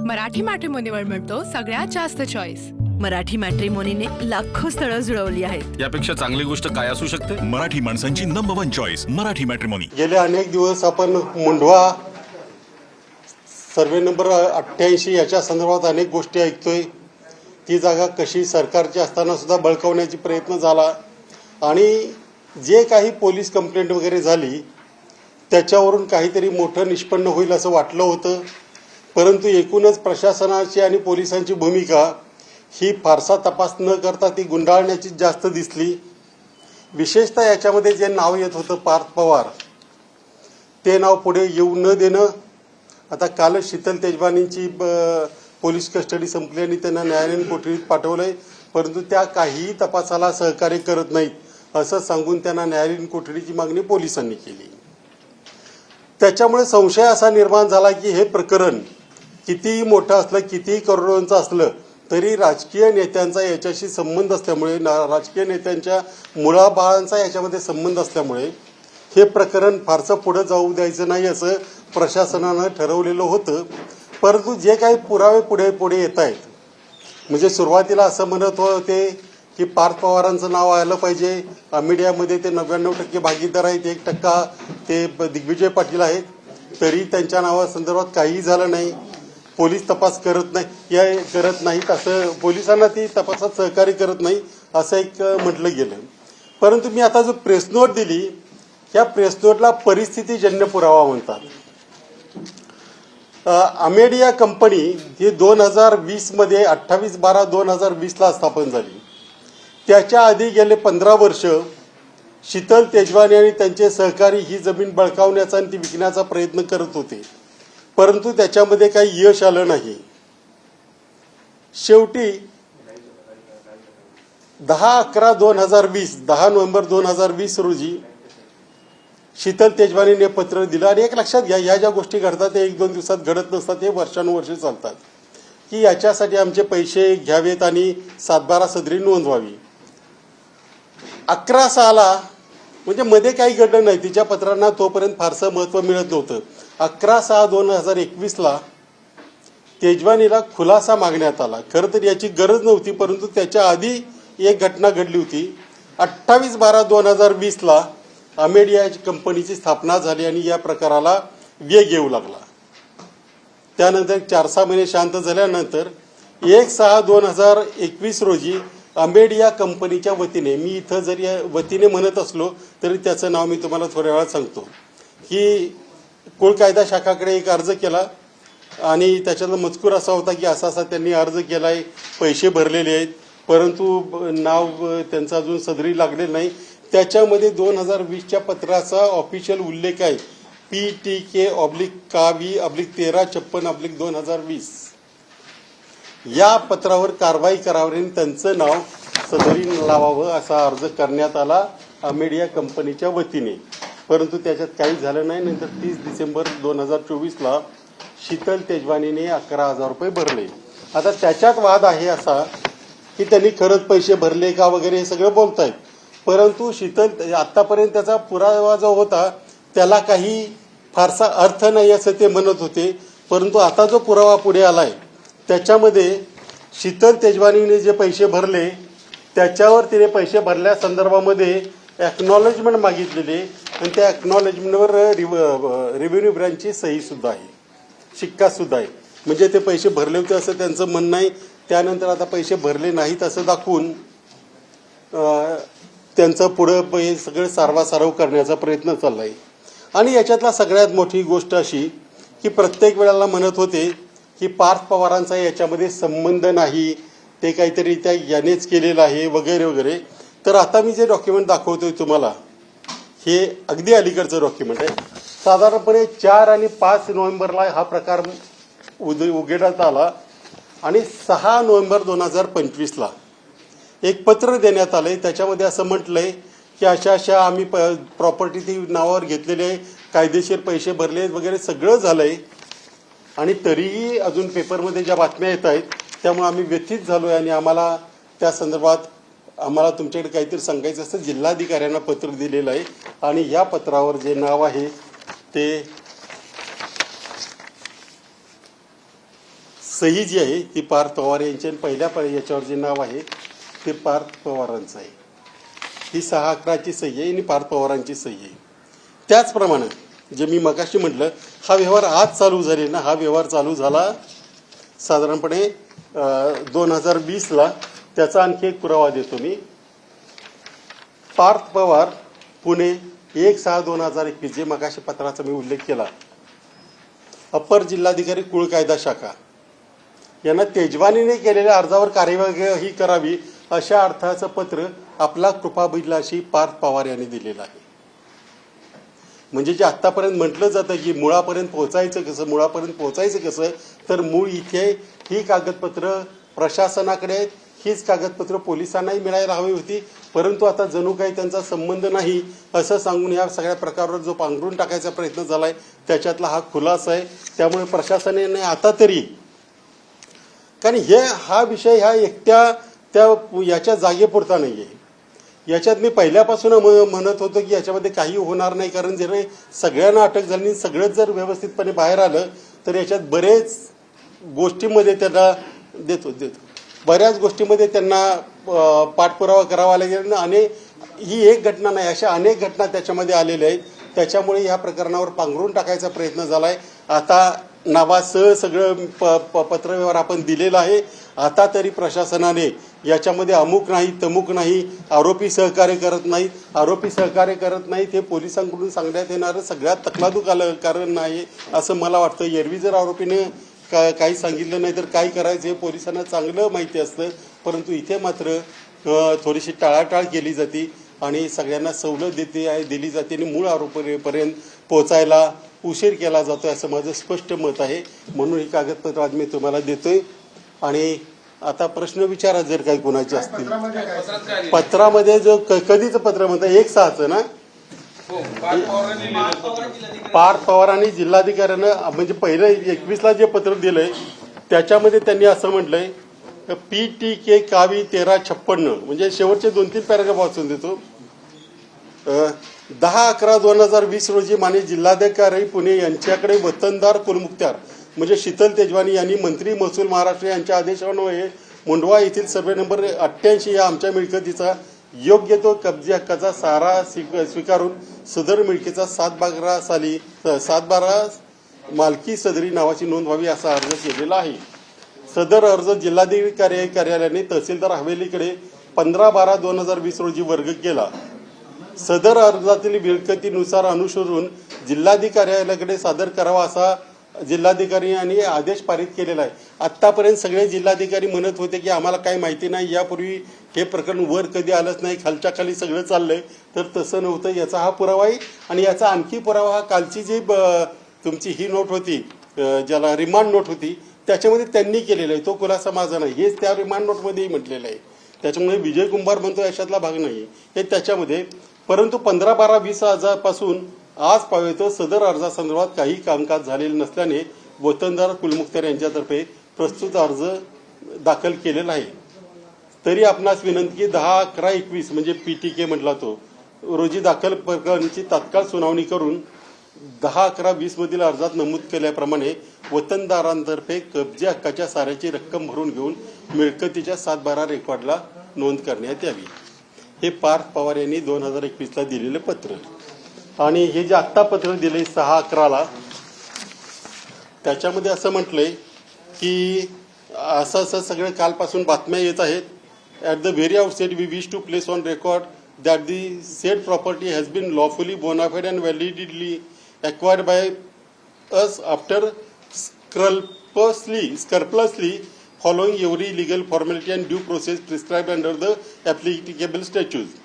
मराठी मॅट्रिमोनीवर मिळतो सगळ्यात जास्त चॉईस। मराठी मॅट्रिमोनीने लाखो स्थळं जुळवली आहेत। यापेक्षा चांगली गोष्ट काय असू शकते? मराठी माणसांची नंबर 1 चॉईस मराठी मॅट्रिमोनी। गेले अनेक दिवस आपण मुंढवा सर्वे नंबर 88 याच्या संदर्भात अनेक गोष्टी ऐकतोय। ती जागा कशी सरकारची असताना सुद्धा बळकावण्याचा प्रयत्न झाला आणि जे काही पोलीस कंप्लेंट वगैरे झाली त्याच्यावरून काहीतरी मोठं निष्पन्न होईल असं वाटलं होतं, परंतु एकूणच प्रशासनाची आणि पोलिसांची भूमिका ही फारसा तपास न करता ती गुंडाळण्याची जास्त दिसली। विशेषतः याच्यामध्ये जे नाव येत होतं पार्थ पवार, ते नाव पुढे येऊ न देणं। आता कालच शीतल तेजवानींची पोलीस कस्टडी संपली आणि त्यांना न्यायालयीन कोठडीत पाठवलंय, परंतु त्या काहीही तपासाला सहकार्य करत नाहीत असं सांगून त्यांना न्यायालयीन कोठडीची मागणी पोलिसांनी केली। त्याच्यामुळे संशय असा निर्माण झाला की हे प्रकरण कितीही मोठं असलं, कितीही करोडोंचं असलं तरी राजकीय नेत्यांचा याच्याशी संबंध असल्यामुळे, राजकीय नेत्यांच्या मुळाबाळांचा याच्यामध्ये संबंध असल्यामुळे हे प्रकरण फारसं पुढं जाऊ द्यायचं नाही असं प्रशासनानं ठरवलेलं होतं। परंतु जे काही पुरावे पुढे येत आहेत, म्हणजे सुरुवातीला असं म्हणत होते की पार्थ पवारांचं नाव आलं पाहिजे, मीडियामध्ये ते 99% भागीदार आहेत, 1% ते दिग्विजय पाटील आहेत, तरी त्यांच्या नावासंदर्भात काहीही झालं नाही। पोलीस तपास करत नाहीत असं, पोलिसांना ती तपासात सहकार्य करत नाही असं एक म्हटलं गेलं। परंतु मी आता जो प्रेस नोट दिली, या प्रेस नोटला परिस्थितीजन्य पुरावा म्हणतात। अमेडिया कंपनी ही 2020 मध्ये 28/12/2020 स्थापन झाली। त्याच्या आधी गेले 15 वर्ष शीतल तेजवानी आणि त्यांचे सहकारी ही जमीन बळकावण्याचा आणि ती विकण्याचा प्रयत्न करत होते, परंतु त्याच्यामध्ये काही यश आलं नाही। शेवटी 10 नोव्हेंबर 2020 रोजी शीतल तेजवानीने पत्र दिलं आणि एक लक्षात घ्या, या ज्या गोष्टी घडतात ते 1-2 दिवसात घडत नसतात, हे वर्षानुवर्षे चालतात, की याच्यासाठी आमचे पैसे घ्यावेत आणि 7/12 सदरी नोंदवावी। 11/6 म्हणजे मध्ये काही घडलं नाही, तिच्या पत्रांना तोपर्यंत फारसं महत्त्व मिळत नव्हतं। 11/6/2021 तेजवानीला खुलासा मागण्यात आला। खरं तर याची गरज नव्हती, परंतु त्याच्या आधी एक घटना घडली होती। 28/12/2020 अमेडिया कंपनीची स्थापना झाली आणि या प्रकाराला वेग येऊ लागला। त्यानंतर 4-6 महिने शांत झाल्यानंतर 1/6/2021 रोजी अमेडिया कंपनीच्या वतीने, मी इथं जरी वतीने म्हणत असलो तरी त्याचं नाव मी तुम्हाला थोड्या वेळात सांगतो, की कुळ कायदा शाखाकडे एक अर्ज केला आणि त्याच्यातला मजकूर असा होता की असा त्यांनी अर्ज केला आहे, पैसे भरलेले आहेत, परंतु नाव त्यांचं अजून सदरी लागलेलं नाही। त्याच्यामध्ये 2020च्या पत्राचा ऑफिशियल उल्लेख आहे, PTK/KV/1356/2020। या पत्रावर कारवाई करावी आणि त्यांचं नाव सदरी लावावं असा अर्ज करण्यात आला अमेडिया कंपनीच्या वतीने, परंतु त्याच्यात काही झालं नाही। नंतर 30 डिसेंबर 2024 शीतल तेजवानीने 11,000 रुपये भरले। आता त्याच्यात वाद आहे असा की त्यांनी खरंच पैसे भरले का वगैरे हे सगळं बोलतायत, परंतु शीतल आतापर्यंत त्याचा पुरावा जो होता त्याला काही फारसा अर्थ नाही असं ते म्हणत होते, परंतु आता जो पुरावा पुढे आलाय त्याच्यामध्ये शीतल तेजवानीने जे पैसे भरले त्याच्यावर तिने पैसे भरल्या संदर्भामध्ये ॲक्नॉलेजमेंट मागितलेले आणि त्या ॲक्नॉलेजमेंटवर रेव्हेन्यू ब्रँचची सही सुद्धा आहे, शिक्का सुद्धा आहे, म्हणजे ते पैसे भरले होते असं त्यांचं म्हणणं आहे। त्यानंतर आता पैसे भरले नाहीत असं दाखवून त्यांचं पुढं हे सगळं सारवासारव करण्याचा प्रयत्न चालला आहे। आणि याच्यातला सगळ्यात मोठी गोष्ट अशी की प्रत्येक वेळेला म्हणत होते की पार्थ पवारांचा याच्यामध्ये संबंध नाही, ते काहीतरी त्या यानेच केलेलं आहे वगैरे वगैरे। तर आता मी जे डॉक्युमेंट दाखवतोय तुम्हाला, हे अगदी अलीकडचं डॉक्युमेंट आहे। साधारणपणे 4 आणि 5 नोव्हेंबरला हा प्रकार उघडण्यात आला आणि 6 नोव्हेंबर 2025 एक पत्र देण्यात आलंय। त्याच्यामध्ये असं म्हटलंय की अशा आम्ही प्रॉपर्टी ती नावावर घेतलेली आहे, कायदेशीर पैसे भरले वगैरे सगळं झालंय, आणि तरीही अजून पेपरमध्ये ज्या बातम्या येत आहेत त्यामुळे आम्ही व्यथित झालोय आणि आम्हाला त्या संदर्भात तुमच्याकडे काहीतरी सांगायचं असं जिल्हाधिकाऱ्यांना पत्र दिलेलं आहे। आणि या पत्रावर जे नाव आहे ते सही जी आहे ती पार्थ पवार यांची आणि पहिल्या याच्यावर जे नाव आहे ते पार्थ पवारांचं आहे. ही 6/11ची सही आहे आणि पार्थ पवारांची सही आहे. त्याचप्रमाणे जे मी मगाशी म्हटलं, हा व्यवहार आज चालू झाले ना, हा व्यवहार चालू झाला साधारणपणे 2020ला. त्याचा आणखी एक पुरावा देतो मी. पार्थ पवार पुणे 1/6/2021 जे मगाशी पत्राचा मी उल्लेख केला, अप्पर जिल्हाधिकारी कुळ कायदा शाखा यांना तेजवानीने केलेल्या अर्जावर कार्यवाही करावी अशा अर्थाचं पत्र आपला कृपाभिलाषी पार्थ पवार यांनी दिलेलं आहे. म्हणजे जे आत्तापर्यंत म्हटलं जातं की मुळापर्यंत पोहोचायचं कसं, तर मूळ इथे ही कागदपत्र प्रशासनाकडे आहेत, हीच कागदपत्र पोलिसांनाही मिळायला हवी होती, परंतु आता जणू काही त्यांचा संबंध नाही असं सांगून या सगळ्या प्रकारावर जो पांघरून टाकायचा प्रयत्न झाला आहे त्याच्यातला हा खुलासा आहे. त्यामुळे प्रशासनाने आता तरी, कारण हा विषय ह्या एकट्या याच्या जागेपुरता नाही आहे. याच्यात मी पहिल्यापासून म्हणत होतो की याच्यामध्ये काही होणार नाही, कारण जर सगळ्यांना अटक झाली, सगळंच जर व्यवस्थितपणे बाहेर आलं तर याच्यात बरेच गोष्टींमध्ये त्यांना बऱ्याच गोष्टींमध्ये त्यांना पाठपुरावा करावा लागेल आणि ही एक घटना नाही, अशा अनेक घटना त्याच्यामध्ये आलेल्या आहेत. त्याच्यामुळे ह्या प्रकरणावर पांघरून टाकायचा प्रयत्न झाला आहे. आता नावासह सगळं पत्रव्यवहार आपण दिलेला आहे. आता तरी प्रशासनाने याच्यामध्ये अमुक नाही तमुक नाही, आरोपी सहकार्य करत नाहीत हे पोलिसांकडून सांगण्यात येणारं सगळ्यात तकलादू कारण नाही असं मला वाटतं. एरवी जर आरोपीने काही सांगितलं नाही तर काय करायचं हे पोलिसांना चांगलं माहिती असतं, परंतु इथे मात्र थोडीशी टाळाटाळ केली जाते आणि सगळ्यांना सवलत दिली जाते आणि मूळ आरोपीपर्यंत पोचायला उशीर केला जातो असं माझं स्पष्ट मत आहे. म्हणून ही कागदपत्र आज मी तुम्हाला देतोय. आणि आता प्रश्न विचारा जर काही कोणाचे असतील. पत्रामध्ये जो कधीचं पत्र म्हणतात 1/6चं ना, पार्थ पवारांनी जिल्हाधिकाऱ्यांना म्हणजे पहिलं 21ला जे पत्र दिलंय त्याच्यामध्ये त्यांनी असं म्हटलंय, PTK कावी 1356, म्हणजे शेवटचे 2-3 पॅराग्राफ वाचून देतो. 10/11/2020 रोजी माननीय जिल्हाधिकारी पुणे यांच्याकडे वतनदार कुलमुखत्यार म्हणजे शीतल तेजवानी यांनी मंत्री महसूल महाराष्ट्र यांच्या आदेशान्वये मुंडवा येथील सर्वे नंबर 88 या आमच्या मिळकतीचा योग्य तो कब्जे हक्काचा सारा स्वीकारून सदर मिळकतीचा 7/12 मालकी सदरी नावाची नोंद व्हावी असा अर्ज केलेला आहे. सदर अर्ज जिल्हाधिकारी कार्यालयाने तहसीलदार हवेलीकडे 15/12/2020 रोजी वर्ग केला. सदर अर्जातील मिळकतीनुसार अनुसरून जिल्हाधिकाऱ्यालयाकडे सादर करावा असा जिल्हाधिकारी यांनी आदेश पारित केलेला आहे. आत्तापर्यंत सगळे जिल्हाधिकारी म्हणत होते की आम्हाला काही माहिती नाही, यापूर्वी हे प्रकरण वर कधी आलंच नाही, खालच्या खाली सगळं चाललंय, तर तसं नव्हतं. याचा हा पुरावा आहे. आणि याचा आणखी पुरावा हा कालची जी तुमची ही नोट होती, ज्याला रिमांड नोट होती, त्याच्यामध्ये त्यांनी केलेलं आहे. तो खुलासा माझा नाही, हेच त्या रिमांड नोटमध्येही म्हटलेलं आहे. त्याच्यामुळे विजय कुंभार म्हणतो याच्यातला भाग नाही हे त्याच्यामध्ये. परंतु 15/12/20 पासून आज पावेतो सदर अर्जासंदर्भात काही कामकाज झालेले नसल्याने वतनदार कुलमुखत्यार यांच्यातर्फे प्रस्तुत अर्ज दाखल केलेला आहे. तरी आपणास विनंती की 10/11/21 म्हणजे PTK म्हटला तो रोजी दाखल प्रकरणाची तात्काळ सुनावणी करून 10/11/20 मधील अर्जात नमूद केल्याप्रमाणे वतनदारांतर्फे कब्जे हक्काच्या साऱ्याची रक्कम भरून घेऊन मिळकतीच्या 7/12 रेकॉर्डला नोंद करण्यात यावी. हे पार्थ पवार यांनी 2021ला दिलेलं पत्र. आणि हे जे आत्ता पत्र दिले 6/11ला, त्याच्यामध्ये असं म्हटलंय की असं सगळं कालपासून बातम्या येत आहेत. At the very outset we wish to place on record that the said property has been lawfully bona fide and validly acquired by us after scrupulously following every legal formality and due process prescribed under the applicable statutes.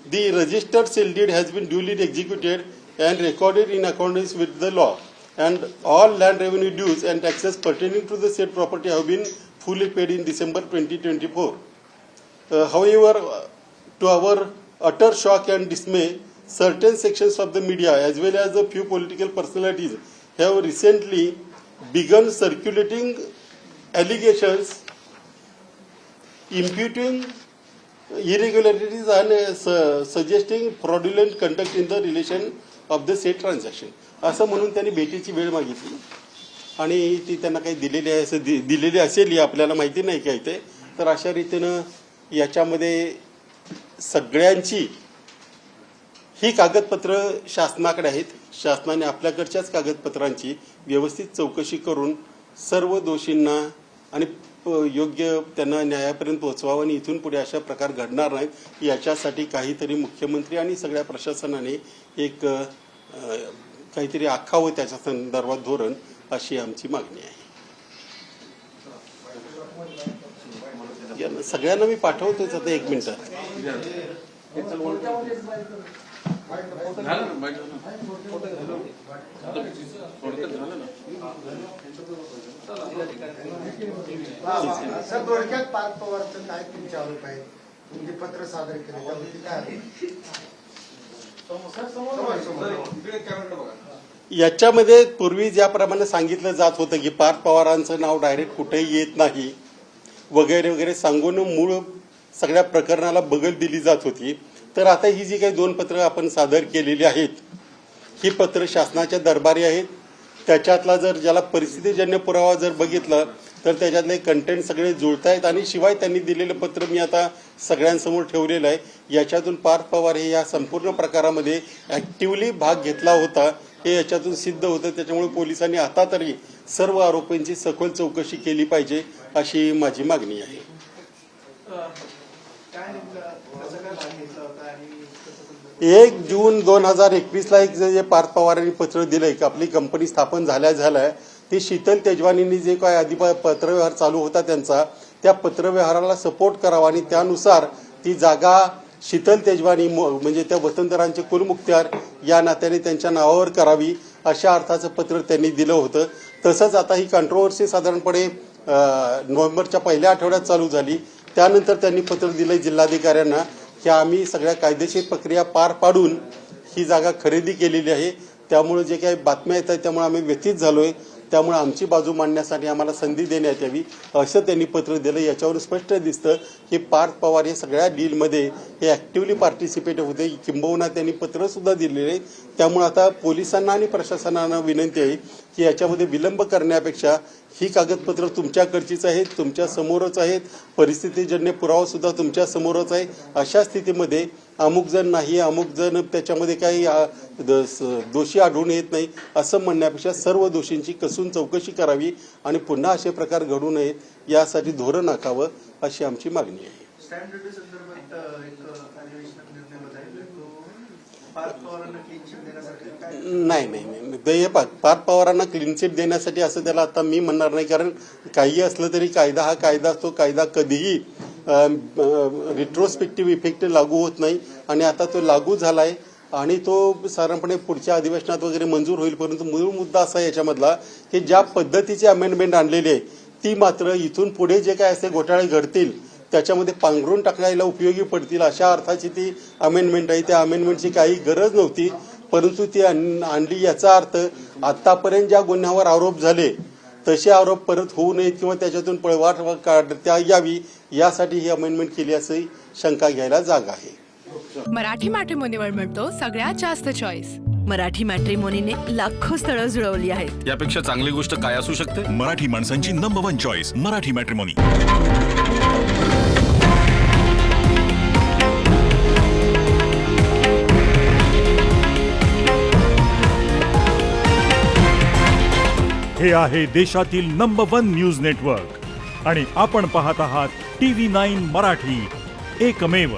The registered sale deed has been duly executed and recorded in accordance with the law, and all land revenue dues and taxes pertaining to the said property have been fully paid in December 2024. However, to our utter shock and dismay, certain sections of the media as well as a few political personalities have recently begun circulating allegations imputing irregularities and suggesting fraudulent conduct in the relation of the said transaction. असं म्हणून त्यांनी भेटीची वेळ मागितली आणि ती त्यांना काही दिलेली आहे असं दिलेली असेल ही आपल्याला माहिती नाही काय ते. तर अशा रीतीनं याच्यामध्ये सगळ्यांची ही कागदपत्र शासनाकडे आहेत. शासनाने आपल्याकडच्याच कागदपत्रांची व्यवस्थित चौकशी करून सर्व दोषींना आणि योग्य त्यांना न्यायापर्यंत पोहोचवावं आणि इथून पुढे अशा प्रकार घडणार नाहीत याच्यासाठी काहीतरी मुख्यमंत्री आणि सगळ्या प्रशासनाने एक काहीतरी आखावं त्याच्या संदर्भात धोरण, अशी आमची मागणी आहे. सगळ्यांना मी पाठवतोच आता 1 मिनिटात. सर, थोडक्यात पार्थ पवारचं काय तुमचे आरोप आहेत? म्हणजे पत्र सादर केले त्यावरती काय? याच्यामध्ये पूर्वी ज्याप्रमाणे सांगितलं जात होतं की पार्थ पवारांचं नाव डायरेक्ट कुठेही येत नाही वगैरे वगैरे सांगून मूळ सगळ्या प्रकरणाला बगल दिली जात होती. तर आता ही जी काही 2 पत्रं आपण सादर केलेली आहेत, ही पत्र शासनाच्या दरबारी आहेत. त्याच्यातला जर ज्याला परिस्थितीजन्य पुरावा जर बघितला तर त्याच्यातले कंटेंट सगळे जुळतायत आणि शिवाय त्यांनी दिलेलं पत्र मी आता सगळ्यांसमोर ठेवलेलं आहे. याच्यातून पार्थ पवार हे या संपूर्ण प्रकारामध्ये ॲक्टिव्हली भाग घेतला होता हे याच्यातून सिद्ध होतं. त्याच्यामुळे पोलिसांनी आता तरी सर्व आरोपींची सखोल चौकशी केली पाहिजे अशी माझी मागणी आहे. 1 जून 2021ला एक जे पार्थ पवारांनी पत्र दिलंय की आपली कंपनी स्थापन झाल्या ती शीतल तेजवानींनी जे काय आधी पत्रव्यवहार चालू होता त्यांचा, त्या पत्रव्यवहाराला सपोर्ट करावा आणि त्यानुसार ती जागा शीतल तेजवानी म्हणजे त्या वतनदारांचे कुलमुख्तार या नात्याने त्यांच्या नावावर करावी अशा अर्थाचं पत्र त्यांनी दिलं होतं. तसंच आता ही कंट्रोवर्सी साधारणपणे नोव्हेंबरच्या पहिल्या आठवड्यात चालू झाली. त्यानंतर त्यांनी पत्र दिलं जिल्हाधिकाऱ्यांना की आम्ही सगळ्या कायदेशीर प्रक्रिया पार पाडून ही जागा खरेदी केलेली आहे. त्यामुळे जे काही बातम्या येत आहेत त्यामुळे आम्ही व्यथित झालोय. त्यामुळे आमची बाजू मांडण्यासाठी आम्हाला संधी देण्यात यावी असं त्यांनी पत्र दिलं. याच्यावरून स्पष्ट दिसतं की पार्थ पवार हे सगळ्या डीलमध्ये हे ॲक्टिव्हली पार्टिसिपेट होते. किंबहुना त्यांनी पत्रसुद्धा दिलेले आहे. त्यामुळे आता पोलिसांना आणि प्रशासनाला विनंती आहे की याच्यामध्ये विलंब करण्यापेक्षा ही कागदपत्र तुमच्याकडचीच आहेत, तुमच्या समोरच आहेत, परिस्थितीजन्य पुरावासुद्धा तुमच्या समोरच आहे. अशा स्थितीमध्ये अमुक जण नाही अमुक जण त्याच्यामध्ये काही दोषी आढळून येत नाही असं म्हणण्यापेक्षा सर्व दोषींची कसून चौकशी करावी आणि पुन्हा असे प्रकार घडू नयेत यासाठी धोरण आखावं अशी आमची मागणी आहे. स्टॅम्प ड्युटी संदर्भात एक अधिवेशनात निर्णय बदलला तो पार्थ पवारांना क्लीन चिट देण्यासाठी काय? नाही पार्थ पवारांना क्लीन चिट देण्यासाठी असं त्याला आता मी म्हणणार नाही. कारण काही असलं तरी कायदा हा कायदा असतो. कायदा कधीही रिट्रोस्पेक्टिव्ह इफेक्ट लागू होत नाही आणि आता तो लागू झाला आहे आणि तो साधारणपणे पुढच्या अधिवेशनात वगैरे मंजूर होईल. परंतु मूळ मुद्दा असा आहे याच्यामधला की ज्या पद्धतीची अमेंडमेंट आणलेली आहे ती मात्र इथून पुढे जे काय असे घोटाळे घडतील त्याच्यामध्ये पांघरून टाकण्याला उपयोगी पडतील अशा अर्थाची ती अमेंडमेंट आहे. त्या अमेंडमेंटची काही गरज नव्हती परंतु ती आणली. याचा अर्थ आतापर्यंत ज्या गुन्ह्यावर आरोप झाले तसे आरोप परत होऊ नयेत किंवा त्याच्यातून पळवाट काढता यावी यासाठी ही अमेंडमेंट केली असं शंका घ्यायला जागा आहे. मराठी मॅट्रिमोनीवर मिळतो सगळ्यात जास्त चॉईस. मराठी मॅट्रिमोनीने लाखो स्थळं जुळवली आहेत. यापेक्षा चांगली गोष्ट काय असू शकते? मराठी माणसांची नंबर 1 चॉईस मराठी मॅट्रिमोनी. हे आहे देशातील नंबर 1 न्यूज नेटवर्क आणि आपण पाहत आहात TV9 मराठी, एकमेव.